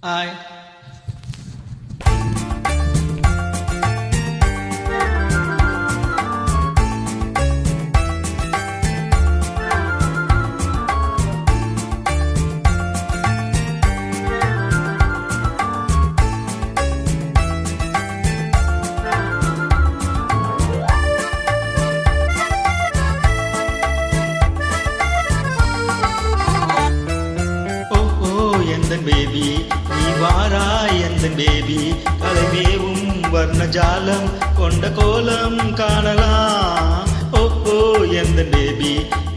Hi. Baby நீ வாராய் எந்தன் பேபி கலைமேவும் வர்ணஜாலம் கொண்ட கோலம் காணலாம். ஓ எந்தன் பேபி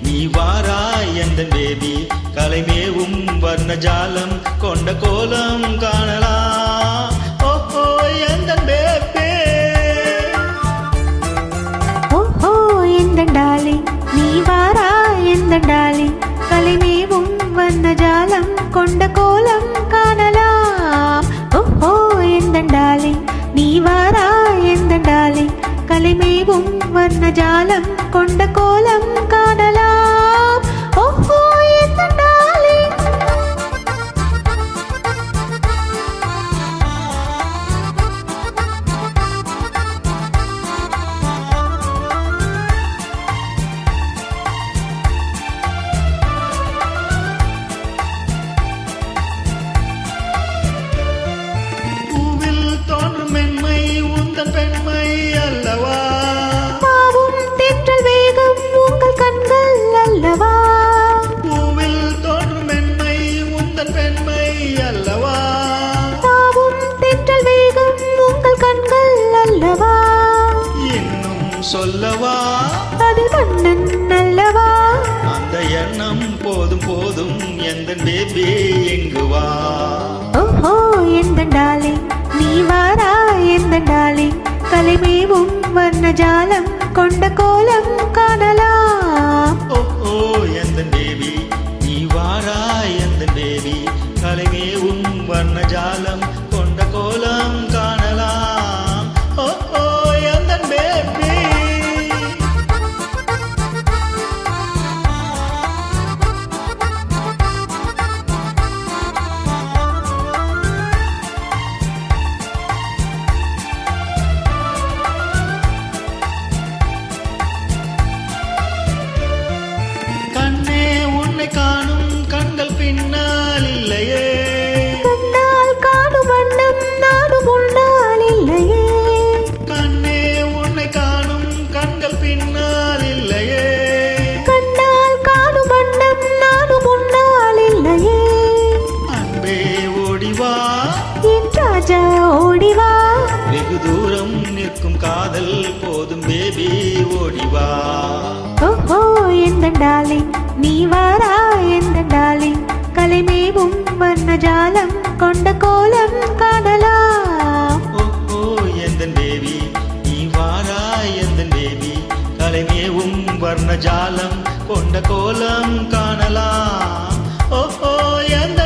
நீ வாராய் எந்தன் பேபி கலைமேவும் வர்ணஜாலம் கொண்ட கோலம் காணலாம். ஓ எந்தன் பேபி ஓஹோ எந்தன் டார்லிங் நீ வாராய் எந்தன் டார்லிங் கலைமேவும் வர்ணஜாலம் கொண்ட கோலம் காணலாம். ஓஹோ எந்தன் டார்லிங் நீ வாராய் எந்தன் டார்லிங் கலைமேவும் வர்ணஜாலம் கொண்ட கோலம் காணலாம். ஓஹோ எந்தன் டார்லிங் மென்மை உந்தன் பெண்மை அல்லவா, பாவும் தென்றல் வேகம் உங்கள் கண்கள் அல்லவா, பூவில் தோன்றும் மென்மை உந்தன் பெண்மை அல்லவா, பாவும் தென்றல் வேகம் உங்கள் கண்கள் அல்லவா, இன்னும் சொல்லவா அது கண்ணன் அல்லவா, அந்த எண்ணம் போதும் போதும் எந்தன் பேபி எங்கு வா. ஓஹோ எந்தன் டார்லிங் நீ வாராய் எந்தன் டார்லிங் கலைமேவும் வர்ணஜாலம் கொண்ட கோலம் காணலாம். ஓ எந்தன் பேபி நீ வாராய் எந்தன் பேபி கலைமேவும் வர்ணஜாலம் கொண்ட கோலம் காணலாம். ஓ எந்தன் பேபி காணும் கண்கள் பின்னால் இல்லையே, கண்ணால் காணும் வண்ணம் நாடும் முன்னால் இல்லையே, கண்ணே உன்னை காணும் கண்கள் பின்னால் இல்லையே, கண்ணால் காணும் வண்ணம் நாடும் முன்னால் இல்லையே, அன்பே ஓடிவா என் ராஜா ஓடிவா, வெகு தூரம் நிற்கும் காதல் போதும் பேபி ஓடிவா. ஓஹோ எந்தன் டார்லிங் நீ வாராய் எந்தன் டார்லிங் கலைமேவும் வர்ணஜாலம் கொண்ட கோலம் காணலாம். ஓ எந்தன் பேபி நீ வாராய் எந்தன் பேபி கலைமேவும் வர்ணஜாலம் கொண்ட கோலம் காணலாம். ஓ எந்த